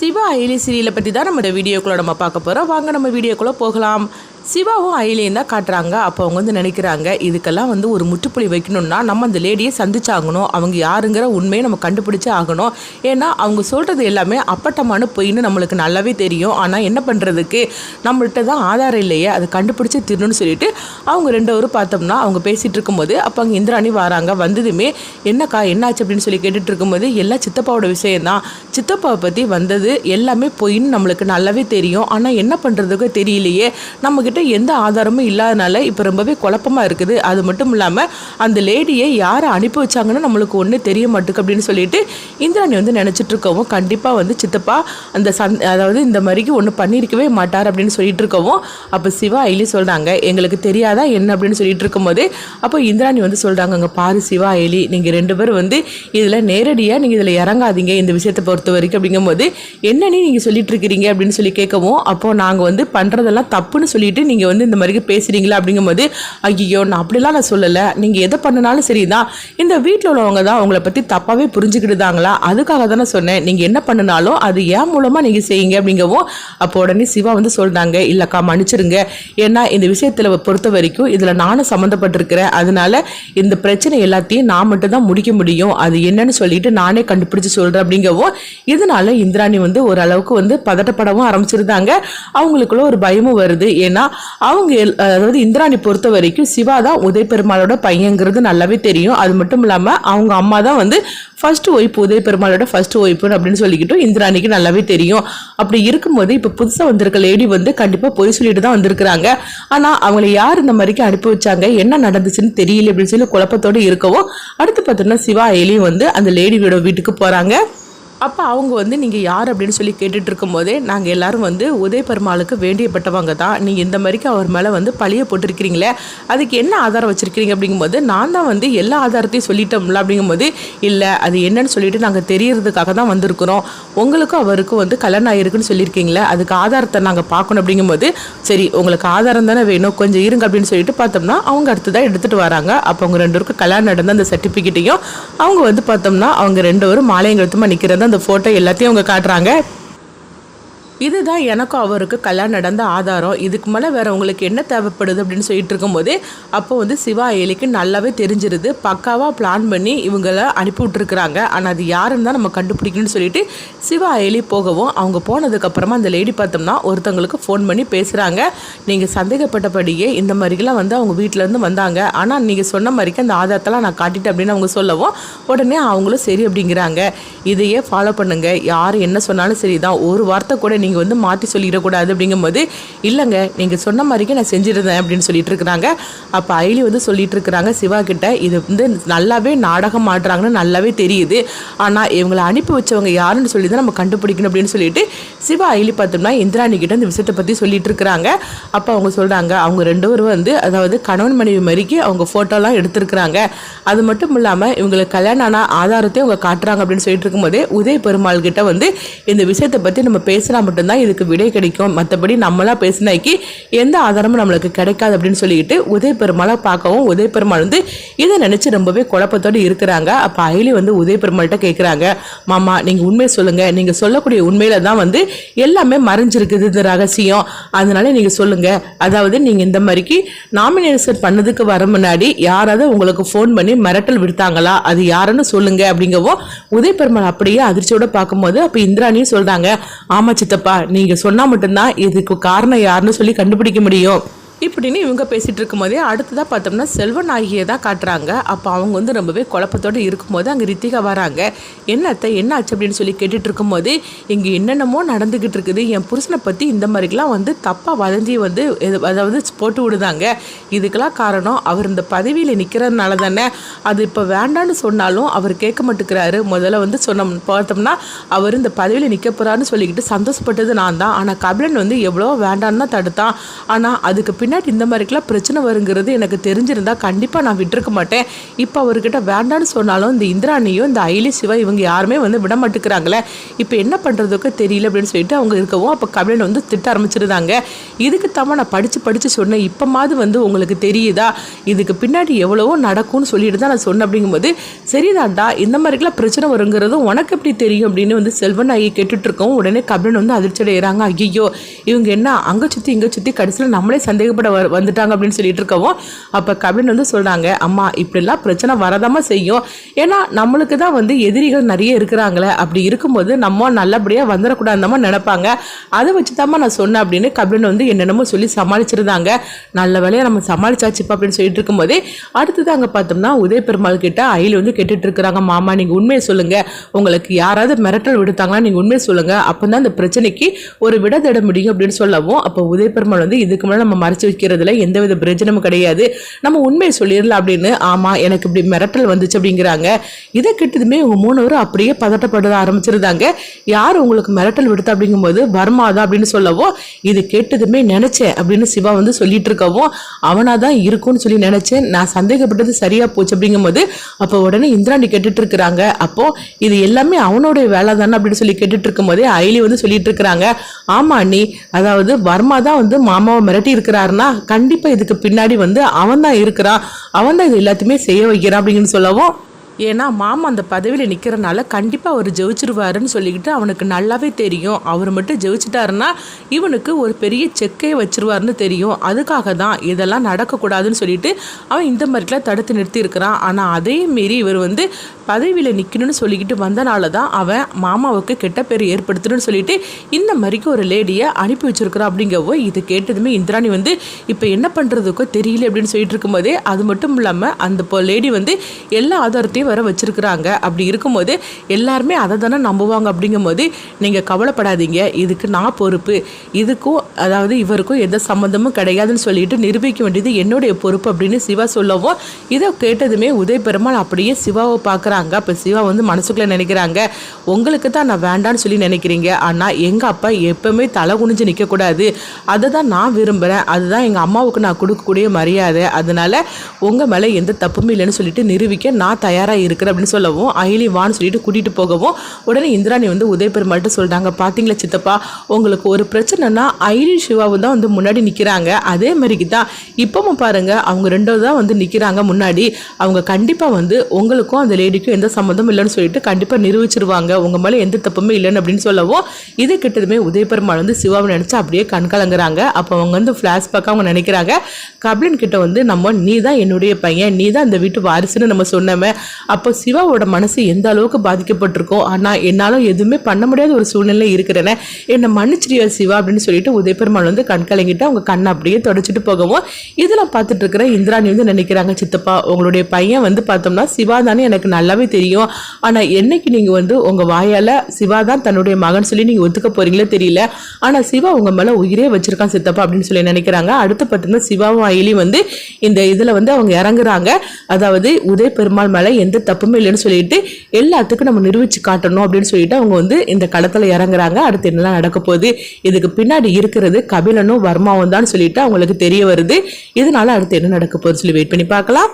சிவா அயலி சீரியலை பற்றி தான் நம்ம இந்த வீடியோக்குள்ளே நம்ம பார்க்க போகிறோம். வாங்க நம்ம வீடியோக்குள்ளே போகலாம். சிவாவும் அயலியும் தான் காட்டுறாங்க. அப்போ அவங்க வந்து நினைக்கிறாங்க, இதுக்கெல்லாம் வந்து ஒரு முற்றுப்புள்ளி வைக்கணும்னா நம்ம அந்த லேடியை சந்திச்சாகணும். அவங்க யாருங்கிற உண்மையை நம்ம கண்டுபிடிச்சே ஆகணும். ஏன்னா அவங்க சொல்கிறது எல்லாமே அப்பட்டமான பொய்ன்னு நம்மளுக்கு நல்லாவே தெரியும். ஆனால் என்ன பண்ணுறதுக்கு, நம்மள்கிட்ட தான் ஆதாரம் இல்லையே, அதை கண்டுபிடிச்சி திருணுன்னு சொல்லிட்டு அவங்க ரெண்டு பேரும் பார்த்தோம்னா அவங்க பேசிகிட்டு இருக்கும்போது அப்போ அங்கே இந்திராணி வராங்க. வந்ததுமே என்னக்கா என்னாச்சு அப்படின்னு சொல்லி கேட்டுட்டு இருக்கும்போது எல்லாம் சித்தப்பாவோட விஷயம்தான். சித்தப்பாவை பற்றி வந்தது எல்லாமே பொய்ன்னு நம்மளுக்கு நல்லாவே தெரியும். ஆனால் என்ன பண்ணுறதுக்கு தெரியலையே, நம்மக்கிட்ட எந்த ஆதாரமும் இல்லாதனால இப்போ ரொம்பவே குழப்பமாக இருக்குது. அது மட்டும் இல்லாமல் அந்த லேடியை யாரை அனுப்பி வச்சாங்கன்னு நம்மளுக்கு ஒன்று தெரிய மாட்டுக்கு அப்படின்னு சொல்லிட்டு இந்திராணி வந்து நினச்சிட்டு இருக்கவும், கண்டிப்பாக வந்து சித்தப்பா அந்த அதாவது இந்த மாதிரிக்கு ஒன்று பண்ணியிருக்கவே மாட்டார் அப்படின்னு சொல்லிட்டு இருக்கவும், அப்போ சிவா அயலி சொல்கிறாங்க, எங்களுக்கு தெரியாதா என்ன அப்படின்னு சொல்லிட்டு இருக்கும்போது அப்போ இந்திராணி வந்து சொல்கிறாங்க, அங்கே பாரு சிவா அயலி, நீங்கள் ரெண்டு பேரும் வந்து இதில் நேரடியாக நீங்கள் இதில் இறங்காதீங்க இந்த விஷயத்தை பொறுத்த வரைக்கும் அப்படிங்கும்போது, என்னன்னு நீங்கள் சொல்லிட்டு இருக்கிறீங்க அப்படின்னு சொல்லி கேட்கவும், அப்போது நாங்கள் வந்து பண்ணுறதெல்லாம் தப்புன்னு சொல்லிட்டு நீங்கள் வந்து இந்த மாதிரி பேசுகிறீங்களா அப்படிங்கும்போது, ஐயோ நான் அப்படிலாம் நான் சொல்லலை, நீங்கள் எதை பண்ணினாலும் சரிதான், இந்த வீட்டில் உள்ளவங்க தான் உங்களை பற்றி தப்பாகவே புரிஞ்சுக்கிட்டுதாங்களா, அதுக்காக தானே சொன்னேன், நீங்கள் என்ன பண்ணினாலும் அது ஏன் மூலமாக நீங்கள் செய்யுங்க அப்படிங்கவும், அப்போ உடனே சிவா வந்து சொல்கிறாங்க, இல்லைக்கா மன்னிச்சிருங்க, ஏன்னா இந்த விஷயத்தில் பொறுத்த வரைக்கும் இதில் நானும் சம்மந்தப்பட்டிருக்கிறேன், அதனால இந்த பிரச்சனை எல்லாத்தையும் நான் மட்டும் தான் முடிக்க முடியும், அது என்னன்னு சொல்லிட்டு நானே கண்டுபிடிச்சு சொல்கிறேன் அப்படிங்கவும், இதனால இந்திராணி வந்து ஓரளவுக்கு வந்து பதட்டப்படவும் ஆரம்பிச்சிருந்தாங்க. அவங்களுக்குள்ள ஒரு பயமும் வருது. ஏன்னா அவங்க அதாவது இந்திராணி பொறுத்த வரைக்கும் சிவா தான் உதய பெருமாளோட பையங்கிறது நல்லாவே தெரியும். அது மட்டும் இல்லாமல் அவங்க அம்மா தான் வந்து ஃபர்ஸ்ட் ஒய்ஃப், உதய பெருமாளோட ஃபர்ஸ்ட் ஒய்ஃபு அப்படின்னு சொல்லிக்கிட்டு இந்திராணிக்கு நல்லாவே தெரியும். அப்படி இருக்கும்போது இப்போ புதுசாக வந்திருக்க லேடி வந்து கண்டிப்பாக பொய் சொல்லிட்டு தான் வந்திருக்கிறாங்க. ஆனால் அவங்களை யார் இந்த மாதிரிக்கு அனுப்பி வச்சாங்க, என்ன நடந்துச்சுன்னு தெரியல அப்படின்னு சொல்லி குழப்பத்தோடு இருக்கவும், அடுத்து பார்த்தோம்னா சிவா அயலியும் வந்து அந்த லேடியோட வீட்டுக்கு போகிறாங்க. அப்போ அவங்க வந்து நீங்கள் யார் அப்படின்னு சொல்லி கேட்டுட்டு இருக்கும்போதே, நாங்கள் எல்லோரும் வந்து உதய பெருமாளுக்கு வேண்டியப்பட்டவங்க தான், நீங்கள் இந்த மாதிரிக்கு அவர் மேலே வந்து பழிய போட்டிருக்கிறீங்களே, அதுக்கு என்ன ஆதாரம் வச்சுருக்கிறீங்க அப்படிங்கும்போது, நான் தான் வந்து எல்லா ஆதாரத்தையும் சொல்லிட்டோம்ல அப்படிங்கும்போது, இல்லை அது என்னன்னு சொல்லிட்டு நாங்கள் தெரியறதுக்காக தான் வந்திருக்கிறோம், உங்களுக்கும் அவருக்கும் வந்து கல்யாணம் ஆகிருக்குன்னு சொல்லியிருக்கீங்களே, அதுக்கு ஆதாரத்தை நாங்கள் பார்க்கணும் அப்படிங்கும்போது, சரி உங்களுக்கு ஆதாரம் தானே வேணும், கொஞ்சம் இருங்க அப்படின்னு சொல்லிட்டு பார்த்தோம்னா அவங்க அடுத்ததான் எடுத்துகிட்டு வராங்க. அப்போ அவங்க ரெண்டு பேருக்கும் கல்யாணம் நடந்த அந்த சர்டிஃபிகேட்டையும் அவங்க வந்து பார்த்தோம்னா அவங்க ரெண்டு பேரும் மாலையங்கழுத்துமா நிற்கிறது அந்த ஃபோட்டோ எல்லாத்தையும் அவங்க காட்டுறாங்க. இதுதான் எனக்கும் அவருக்கு கல்யாணம் நடந்த ஆதாரம், இதுக்கு மேலே வேறு உங்களுக்கு என்ன தேவைப்படுது அப்படின்னு சொல்லிட்டு இருக்கும்போதே அப்போ வந்து சிவா அயலிக்கு நல்லாவே தெரிஞ்சிருது, பக்காவாக பிளான் பண்ணி இவங்களை அனுப்பி விட்டுருக்குறாங்க. ஆனால் அது யாருன்னு தான் நம்ம கண்டுபிடிக்கணும்னு சொல்லிட்டு சிவா அயலி போகவும், அவங்க போனதுக்கப்புறமா அந்த லேடி பார்த்தோம்னா ஒருத்தவங்களுக்கு ஃபோன் பண்ணி பேசுகிறாங்க, நீங்கள் சந்தேகப்பட்டபடியே இந்த மாதிரிலாம் வந்து அவங்க வீட்டிலேருந்து வந்தாங்க, ஆனால் நீங்கள் சொன்ன மாதிரிக்கு அந்த ஆதாரத்தெல்லாம் நான் காட்டிட்டேன் அப்படின்னு அவங்க சொல்லவும், உடனே அவங்களும் சரி அப்படிங்கிறாங்க, இதையே ஃபாலோ பண்ணுங்கள், யார் என்ன சொன்னாலும் சரி தான், ஒரு வார்த்தை கூட நீங்கள் வந்து மாற்றி சொல்லிடக்கூடாது அப்படிங்கும்போது, இல்லைங்க நீங்கள் சொன்ன மாதிரிக்கு நான் செஞ்சிருந்தேன் அப்படின்னு சொல்லிட்டு இருக்கிறாங்க. அப்போ அயலி வந்து சொல்லிட்டு இருக்கிறாங்க சிவா கிட்ட, இது வந்து நல்லாவே நாடகம் ஆடுறாங்கன்னு நல்லாவே தெரியுது, ஆனால் இவங்களை அனுப்பி வச்சவங்க யாருன்னு சொல்லி தான் நம்ம கண்டுபிடிக்கணும் அப்படின்னு சொல்லிட்டு சிவா அயலி பார்த்தோம்னா இந்திராணி கிட்ட இந்த விஷயத்தை பற்றி சொல்லிட்டு இருக்கிறாங்க. அப்போ அவங்க சொல்கிறாங்க, அவங்க ரெண்டு பேரும் வந்து அதாவது கணவன் மனைவி மாதிரிக்கு அவங்க ஃபோட்டோலாம் எடுத்திருக்கிறாங்க, அது மட்டும் இல்லாமல் இவங்களுக்கு கல்யாணம் ஆன ஆதாரத்தையும் அவங்க காட்டுறாங்க அப்படின்னு சொல்லிட்டு இருக்கும்போதே உதய பெருமாள் கிட்ட வந்து இந்த விஷயத்தை பற்றி நம்ம பேசினா மட்டும்தான் இதுக்கு விடை கிடைக்கும், மற்றபடி நம்மளா பேசினாக்கி எந்த ஆதாரமும் நம்மளுக்கு கிடைக்காது அப்படின்னு சொல்லிட்டு உதய பெருமாளை பார்க்கவும், உதய பெருமாள் வந்து இதை நினைச்சு ரொம்பவே குழப்பத்தோடு இருக்கிறாங்க. அப்போ அயலி வந்து உதய பெருமாள்கிட்ட கேட்குறாங்க, மாமா நீங்கள் உண்மையை சொல்லுங்க, நீங்கள் சொல்லக்கூடிய உண்மையில தான் வந்து எல்லாமே மறைஞ்சிருக்குது இந்த ரகசியம், அதனால நீங்கள் சொல்லுங்க, அதாவது நீங்கள் இந்த மாதிரிக்கு நாமினேஷன் பண்ணதுக்கு வர முன்னாடி யாராவது உங்களுக்கு ஃபோன் பண்ணி மிரட்டல் விடுத்தாங்களா, அது யாருன்னு சொல்லுங்க அப்படிங்கவும், உதய பெருமாள் அப்படியே அதிர்ச்சியோட பார்க்கும்போது அப்போ இந்திராணியும் சொல்றாங்க, ஆமா சித்தப்பா நீங்க சொன்னா மட்டும்தான் இதுக்கு காரணம் யாருன்னு சொல்லி கண்டுபிடிக்க முடியும் இப்படின்னு இவங்க பேசிகிட்டு இருக்கும்போதே அடுத்ததாக பார்த்தோம்னா செல்வநாயகியை தான் காட்டுறாங்க. அப்போ அவங்க வந்து ரொம்பவே குழப்பத்தோடு இருக்கும்போது அங்கே ரித்திகா வராங்க. என்னத்தை என்ன ஆச்சு அப்படின்னு சொல்லி கேட்டுட்டு இருக்கும்போது, இங்கே என்னென்னமோ நடந்துக்கிட்டு இருக்குது, என் புருஷனை பற்றி இந்த மாதிரிக்கெலாம் வந்து தப்பாக வதந்தி வந்து அதாவது போட்டு விடுதாங்க, இதுக்கெல்லாம் காரணம் அவர் இந்த பதவியில் நிற்கிறதுனால தானே, அது இப்போ வேண்டான்னு சொன்னாலும் அவர் கேட்க மாட்டேங்கிறாரு, முதல்ல வந்து பார்த்தோம்னா அவர் இந்த பதவியில் நிற்க போகிறாருன்னு சொல்லிக்கிட்டு சந்தோஷப்பட்டது நான் தான், ஆனால் கபிலன் வந்து எவ்வளோ வேண்டான்னு தான் தடுத்தான், ஆனால் அதுக்கு பின்னாடி இந்த மாதிரிக்கெல்லாம் பிரச்சனை வருங்கிறது எனக்கு தெரிஞ்சிருந்தா கண்டிப்பாக நான் விட்டுருக்க மாட்டேன். இப்போ அவர்கிட்ட வேண்டான்னு சொன்னாலும் இந்த இந்திராணியும் இந்த அயலி சிவா இவங்க யாருமே வந்து விட மாட்டேங்கிறாங்களே, இப்போ என்ன பண்ணுறதுக்கு தெரியல அப்படின்னு சொல்லிட்டு அவங்க இருக்கவும் அப்போ கபிலன் வந்து திட்ட ஆரம்பிச்சிருந்தாங்க. இதுக்கு தான் நான் படித்து சொன்னேன், இப்போமாவது வந்து உங்களுக்கு தெரியுதா இதுக்கு பின்னாடி எவ்வளவோ நடக்கும்னு சொல்லிட்டு தான் நான் சொன்னேன். அப்படிங்கும்போது சரிதான்டா, இந்த மாதிரிக்கெல்லாம் பிரச்சனை வருங்கிறது உனக்கு எப்படி தெரியும் அப்படின்னு வந்து செல்வன் ஐயை கேட்டுட்டு இருக்கோம். உடனே கபிலன் வந்து அதிர்ச்சி அடைகிறாங்க. ஐயோ இவங்க என்ன அங்கே சுற்றி இங்கே சுற்றி கடைசியில் நம்மளே சந்தேகப்பட வந்துட்டாங்க அப்படின்னு சொல்லிட்டு இருக்கவும் அப்போ கபிலன் வந்து சொல்கிறாங்க, அம்மா இப்படிலாம் பிரச்சனை வரதாம செய்யும், ஏன்னா நம்மளுக்கு தான் வந்து எதிரிகள் நிறைய இருக்கிறாங்களே, அப்படி இருக்கும்போது நம்ம நல்லபடியாக வந்துடக்கூடாதுமா நினைப்பாங்க, அதை வச்சு தாம்மா நான் சொன்னேன் அப்படின்னு கபிலன் வந்து என்னென்னமோ சொல்லி சமாளிச்சிருந்தாங்க. நல்ல வேலையை நம்ம சமாளிச்சாச்சுப்பா அப்படின்னு சொல்லிட்டு இருக்கும்போதே அடுத்தது அங்கே பார்த்தோம்னா உதய பெருமாள் கிட்ட அயில் வந்து கேட்டுட்டு இருக்கிறாங்க, மாமா நீங்கள் உண்மையை சொல்லுங்க, உங்களுக்கு யாராவது மிரட்டல் விடுத்தாங்கன்னா நீங்கள் உண்மையை சொல்லுங்க, அப்போ தான் இந்த பிரச்சனைக்கு ஒரு விட தேட முடியும் அப்படின்னு சொல்லவும் அப்போ உதய பெருமாள் வந்து இதுக்கு மேலே நம்ம மறைச்சு வைக்கிறதுல எந்தவித பிரயோஜனமும் கிடையாது, நம்ம உண்மையை சொல்லிடலாம் அப்படின்னு. ஆமா எனக்கு இப்படி மிரட்டல் வந்துச்சு அப்படிங்கிறாங்க. இதை கிட்டதுமே உங்க 3 பேரும் அப்படியே பதட்டப்பட ஆரம்பிச்சிருந்தாங்க. யார் உங்களுக்கு மிரட்டல் விடுத்தா அப்படிங்கும்போது வர்மாதான் அப்படின்னு சொல்லவும் இது கேட்டதுமே நினைச்சேன் அப்படின்னு சிவா வந்து சொல்லிட்டு இருக்கவும் அவனாதான் இருக்கும்னு சொல்லி நினைச்சேன், நான் சந்தேகப்பட்டது சரியா போச்சு அப்படிங்கும்போது அப்போ உடனே இந்திராணி கேட்டுட்டு இருக்கிறாங்க, அப்போ இது எல்லாமே அவனுடைய வேலை தானே அப்படின்னு சொல்லி கேட்டுட்டு இருக்கும் போதே அயலி வந்து சொல்லிட்டு இருக்கிறாங்க, ஆமா அண்ணி, அதாவது வர்மா தான் வந்து மாமாவை மிரட்டி இருக்கிறாருன்னா கண்டிப்பா இதுக்கு பின்னாடி வந்து அவன் தான் இருக்கிறான், அவன் தான் இது எல்லாத்தையுமே செய்ய வைக்கிறான் அப்படின்னு சொல்லவும் ஏன்னா மாமா அந்த பதவியில் நிற்கிறனால கண்டிப்பாக அவர் ஜெயிச்சிருவாருன்னு சொல்லிக்கிட்டு அவனுக்கு நல்லாவே தெரியும், அவர் மட்டும் ஜெயிச்சிட்டாருன்னா இவனுக்கு ஒரு பெரிய செக்கையை வச்சிருவாருன்னு தெரியும், அதுக்காக தான் இதெல்லாம் நடக்கக்கூடாதுன்னு சொல்லிட்டு அவன் இந்த மாதிரிலாம் தடுத்து நிறுத்தி இருக்கிறான். ஆனால் அதையும் மீறி இவர் வந்து பதவியில் நிற்கணும்னு சொல்லிக்கிட்டு வந்தனால தான் அவன் மாமாவுக்கு கெட்ட பேர் ஏற்படுத்தணும்னு சொல்லிட்டு இந்த மாதிரிக்கு ஒரு லேடியை அனுப்பி வச்சிருக்கிறான். அப்படிங்கவோ இது கேட்டதுமே இந்திராணி வந்து இப்போ என்ன பண்ணுறதுக்கோ தெரியல அப்படின்னு சொல்லிட்டு இருக்கும்போதே அது மட்டும் இல்லாமல் அந்த லேடி வந்து எல்லா ஆதாரத்தையும் வர வச்சிருக்கிறாங்க. அப்படி இருக்கும்போது எல்லாருமே அதை தானே நம்புவாங்க. அப்படிங்கும்போது நீங்கள் கவலைப்படாதீங்க, இதுக்கு நான் பொறுப்பு, இதுக்கும் அதாவது இவருக்கும் எந்த சம்மந்தமும் கிடையாதுன்னு சொல்லிட்டு நிரூபிக்க வேண்டியது என்னுடைய பொறுப்பு அப்படின்னு சிவா சொல்லவும் இதை கேட்டதுமே உதய பெருமாள் அப்படியே சிவாவை பார்க்குறாங்க. அப்போ சிவா வந்து மனசுக்குள்ளே நினைக்கிறாங்க, உங்களுக்கு தான் நான் வேண்டான்னு சொல்லி நினைக்கிறீங்க, ஆனால் எங்கள் அப்பா எப்பவுமே தலை குனிஞ்சு நிற்கக்கூடாது, அதை தான் நான் விரும்புகிறேன், அதுதான் எங்கள் அம்மாவுக்கு நான் கொடுக்கக்கூடிய மரியாதை, அதனால உங்கள் மேலே எந்த தப்புமே இல்லைன்னு சொல்லிட்டு நிரூபிக்க நான் தயாராக இருக்கிற அப்படின்னு சொல்லவும் அயலி வான்னு சொல்லிட்டு கூட்டிட்டு போகவும் உடனே இந்திராணி வந்து உதய பெருமாள்கிட்ட சொல்றாங்க, பாத்தீங்களா சித்தப்பா, உங்களுக்கு ஒரு பிரச்சனைனா அயலி சிவாவும் தான் வந்து முன்னாடி நிக்கிறாங்க, அதே மாதிரிக்கு தான் இப்பவும் பாருங்க அவங்க 2 தான் வந்து நிக்கிறாங்க முன்னாடி, அவங்க கண்டிப்பா வந்து உங்களுக்கும் அந்த லேடிக்கும் எந்த சம்மந்தமும் இல்லைன்னு சொல்லிட்டு கண்டிப்பா நிரூபிச்சிருவாங்க, உங்க மேல எந்த தப்புமே இல்லைன்னு அப்படின்னு சொல்லவும் இது கிட்டதுமே உதய பெருமாள் வந்து சிவாவை நினைச்சு அப்படியே கண்கலங்குறாங்க. அப்போ அவங்க வந்து பிளாஷ்பேக்காக அவங்க நினைக்கிறாங்க, கபிலன் கிட்ட வந்து நம்ம நீ தான் என்னுடைய பையன், நீ தான் இந்த வீட்டு வாரிசுன்னு நம்ம சொன்னோமே, அப்போ சிவாவோட மனசு எந்த அளவுக்கு பாதிக்கப்பட்டிருக்கோம், ஆனால் என்னாலும் எதுவுமே பண்ண முடியாத ஒரு சூழ்நிலை இருக்கிறேன்னு என்னை மன்னிச்சிரியா சிவா அப்படின்னு சொல்லிட்டு உதய பெருமாள் வந்து கண் கலங்கிட்டு அவங்க கண்ணை அப்படியே தொடச்சிட்டு போகவும் இதெல்லாம் பார்த்துட்டு இருக்கிற இந்திராணி வந்து நினைக்கிறாங்க, சித்தப்பா உங்களுடைய பையன் வந்து பார்த்தோம்னா சிவா தானே எனக்கு நல்லாவே தெரியும், ஆனால் என்னைக்கு நீங்கள் வந்து உங்கள் வாயால் சிவா தான் தன்னுடைய மகன் சொல்லி நீங்கள் ஒத்துக்க போறீங்களோ தெரியல, ஆனால் சிவா உங்கள் மேலே உயிரே வச்சிருக்கான் சித்தப்பா அப்படின்னு சொல்லி நினைக்கிறாங்க. அடுத்து பார்த்தீங்கன்னா சிவாவும் அயலி வந்து இந்த இதில் வந்து அவங்க இறங்குறாங்க, அதாவது உதய பெருமாள் மேலே எந்த தப்புமே இல்லைன்னு சொல்லிட்டு எல்லாத்துக்கும் நம்ம நிரூபிச்சு காட்டணும் அப்படின்னு சொல்லிட்டு அவங்க வந்து இந்த களத்துல இறங்குறாங்க. அடுத்து என்னெல்லாம் நடக்க போகுது, இதுக்கு பின்னாடி இருக்கிறது கபிலனும் வர்மாவும் தான் சொல்லிட்டு அவங்களுக்கு தெரிய வருது. இதனால அடுத்து என்ன நடக்க போகுதுன்னு சொல்லி வெயிட் பண்ணி பார்க்கலாம்.